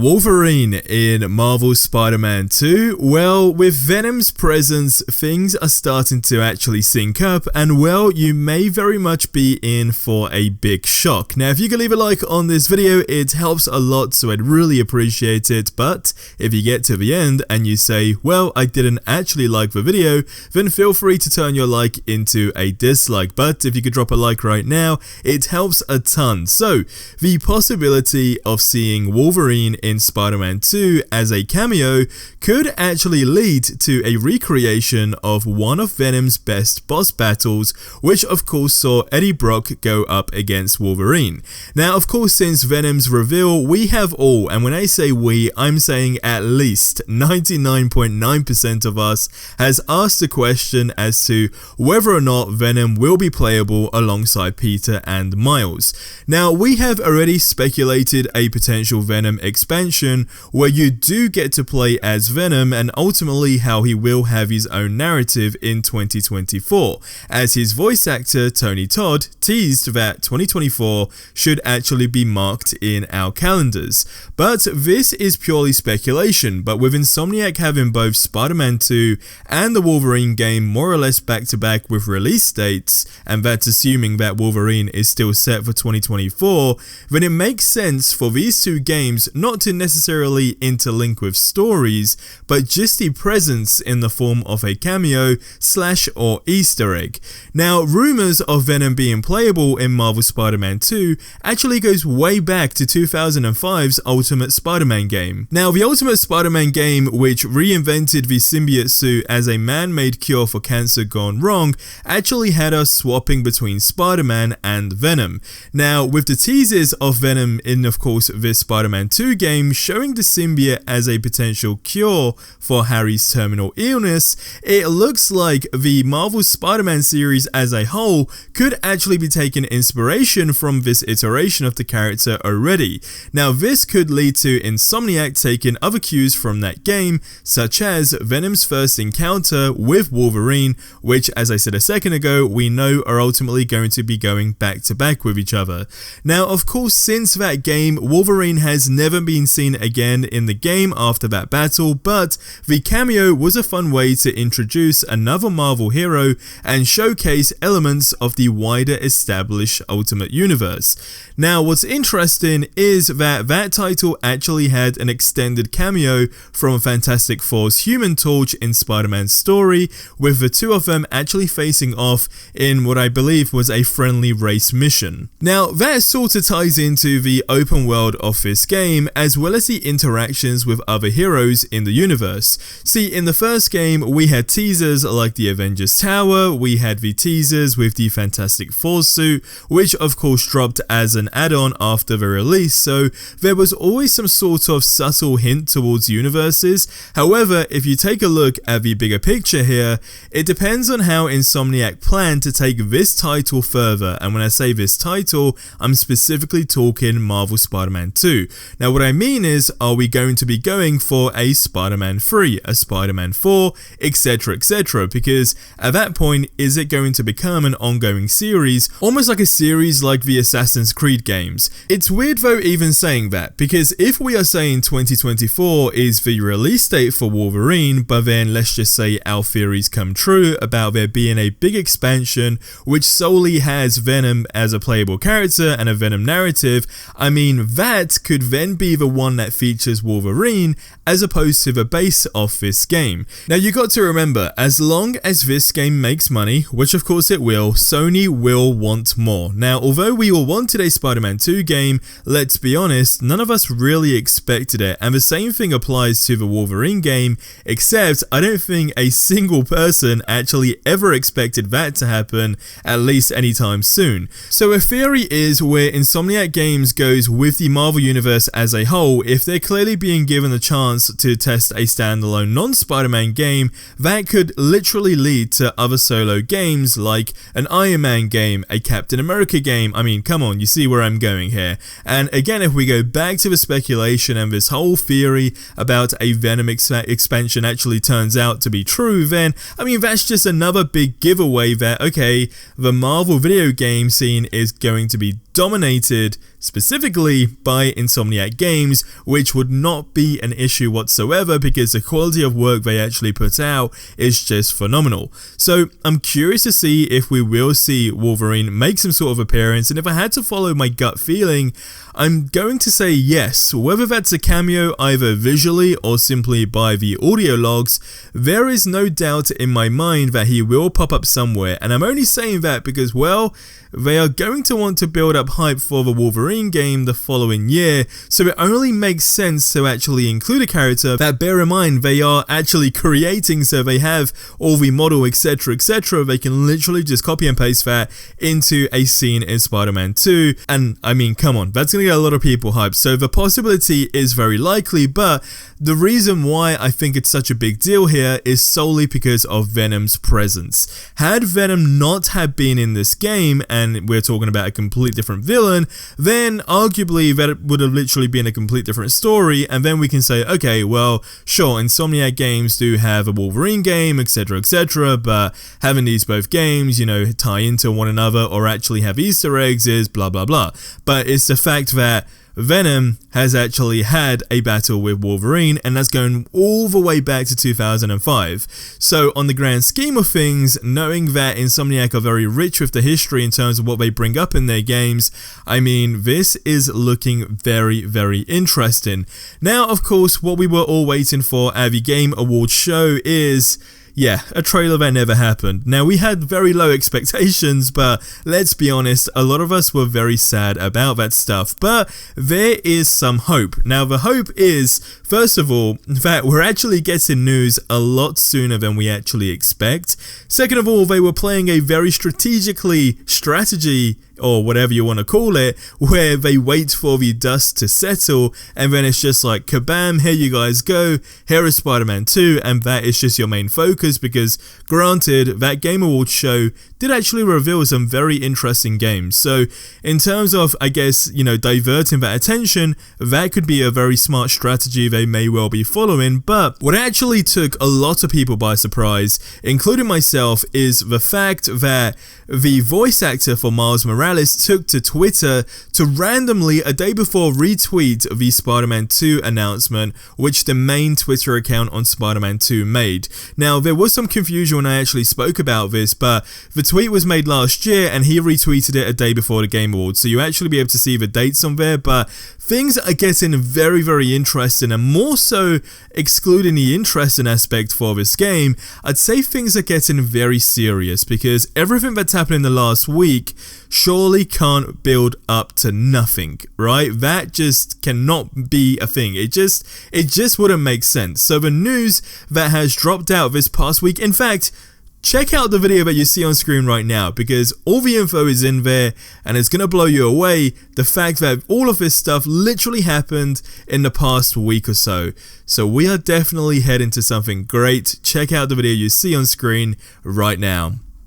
Wolverine in Marvel's Spider-Man 2? Well, with Venom's presence, things are starting to actually sync up, and well, you may very much be in for a big shock. Now, if you could leave a like on this video, it helps a lot, so I'd really appreciate it. But if you get to the end and you say, well, I didn't actually like the video, then feel free to turn your like into a dislike. But if you could drop a like right now, it helps a ton. So, the possibility of seeing Wolverine in Spider-Man 2 as a cameo could actually lead to a recreation of one of Venom's best boss battles, which of course saw Eddie Brock go up against Wolverine. Now, of course, since Venom's reveal, we have all, and when I say we, I'm saying at least 99.9% of us has asked the question as to whether or not Venom will be playable alongside Peter and Miles. Now, we have already speculated a potential Venom expansion where you do get to play as Venom, and ultimately how he will have his own narrative in 2024, as his voice actor Tony Todd teased that 2024 should actually be marked in our calendars. But this is purely speculation, but with Insomniac having both Spider-Man 2 and the Wolverine game more or less back to back with release dates, and that's assuming that Wolverine is still set for 2024, then it makes sense for these two games not to necessarily interlink with stories, but just the presence in the form of a cameo / or Easter egg. Now, rumors of Venom being playable in Marvel Spider-Man 2 actually goes way back to 2005's Ultimate Spider-Man game. Now, the Ultimate Spider-Man game, which reinvented the symbiote suit as a man-made cure for cancer gone wrong, actually had us swapping between Spider-Man and Venom. Now, with the teasers of Venom in, of course, this Spider-Man 2 game showing the symbiote as a potential cure for Harry's terminal illness, it looks like the Marvel Spider-Man series as a whole could actually be taking inspiration from this iteration of the character already. Now, this could lead to Insomniac taking other cues from that game, such as Venom's first encounter with Wolverine, which, as I said a second ago, we know are ultimately going to be going back to back with each other. Now, of course, since that game, Wolverine has never been seen again in the game after that battle, but the cameo was a fun way to introduce another Marvel hero and showcase elements of the wider established Ultimate Universe. Now, what's interesting is that that title actually had an extended cameo from Fantastic Four's Human Torch in Spider-Man's story, with the two of them actually facing off in what I believe was a friendly race mission. Now, that sort of ties into the open world of this game, as well as the interactions with other heroes in the universe. See, in the first game, we had teasers like the Avengers Tower, we had the teasers with the Fantastic Four suit, which of course dropped as an add-on after the release, so there was always some sort of subtle hint towards universes. However, if you take a look at the bigger picture here, it depends on how Insomniac plan to take this title further, and when I say this title, I'm specifically talking Marvel Spider-Man 2. Now, what I mean is, are we going to be going for a Spider-Man 3, a Spider-Man 4, etc, etc, because at that point, is it going to become an ongoing series, almost like a series like the Assassin's Creed games? It's weird though even saying that, because if we are saying 2024 is the release date for Wolverine, but then let's just say our theories come true about there being a big expansion which solely has Venom as a playable character and a Venom narrative, I mean, that could then be the one that features Wolverine as opposed to the base of this game. Now, you got to remember, as long as this game makes money, which of course it will, Sony will want more. Now, although we all wanted a Spider-Man 2 game, let's be honest, none of us really expected it, and the same thing applies to the Wolverine game, except I don't think a single person actually ever expected that to happen, at least anytime soon. So a theory is where Insomniac Games goes with the Marvel Universe as a whole, if they're clearly being given the chance to test a standalone non-Spider-Man game, that could literally lead to other solo games like an Iron Man game, a Captain America game. I mean, come on, you see where I'm going here. And again, if we go back to the speculation and this whole theory about a Venom expansion actually turns out to be true, then, I mean, that's just another big giveaway that, okay, the Marvel video game scene is going to be dominated specifically by Insomniac Games, which would not be an issue whatsoever because the quality of work they actually put out is just phenomenal. So I'm curious to see if we will see Wolverine make some sort of appearance, and if I had to follow my gut feeling, I'm going to say yes. Whether that's a cameo either visually or simply by the audio logs, there is no doubt in my mind that he will pop up somewhere, and I'm only saying that because, well, they are going to want to build up hype for the Wolverine game the following year, so it only makes sense to actually include a character that, bear in mind, they are actually creating, so they have all the model, etc, etc. They can literally just copy and paste that into a scene in Spider-Man 2, and I mean, come on, that's going to get a lot of people hyped, so the possibility is very likely, but the reason why I think it's such a big deal here is solely because of Venom's presence. Had Venom not have been in this game, and we're talking about a complete different villain, then arguably that would have literally been a complete different story, and then we can say, okay, well, sure, Insomniac Games do have a Wolverine game, etc, etc, but having these both games, you know, tie into one another or actually have Easter eggs is blah blah blah. But it's the fact that Venom has actually had a battle with Wolverine, and that's going all the way back to 2005. So on the grand scheme of things, knowing that Insomniac are very rich with the history in terms of what they bring up in their games, I mean, this is looking very, very interesting. Now, of course, what we were all waiting for at the Game Awards show is, yeah, a trailer that never happened. Now, we had very low expectations, but let's be honest, a lot of us were very sad about that stuff, but there is some hope. Now, the hope is, first of all, that we're actually getting news a lot sooner than we actually expect. Second of all, they were playing a very strategy, or whatever you want to call it, where they wait for the dust to settle, and then it's just like, kabam, here you guys go, here is Spider-Man 2, and that is just your main focus, because granted, that Game Awards show did actually reveal some very interesting games. So in terms of, I guess, you know, diverting that attention, that could be a very smart strategy they may well be following. But what actually took a lot of people by surprise, including myself, is the fact that the voice actor for Miles Morales took to Twitter to randomly, a day before, retweet the Spider-Man 2 announcement, which the main Twitter account on Spider-Man 2 made. Now, there was some confusion when I actually spoke about this, but the tweet was made last year and he retweeted it a day before the Game Awards, so you actually be able to see the dates on there. But things are getting very, very interesting, and more so excluding the interesting aspect for this game, I'd say things are getting very serious, because everything that's happened in the last week surely can't build up to nothing, right? That just cannot be a thing. It just wouldn't make sense. So the news that has dropped out this past week, in fact, check out the video that you see on screen right now, because all the info is in there and it's gonna blow you away, the fact that all of this stuff literally happened in the past week or so. So we are definitely heading to something great. Check out the video you see on screen right now.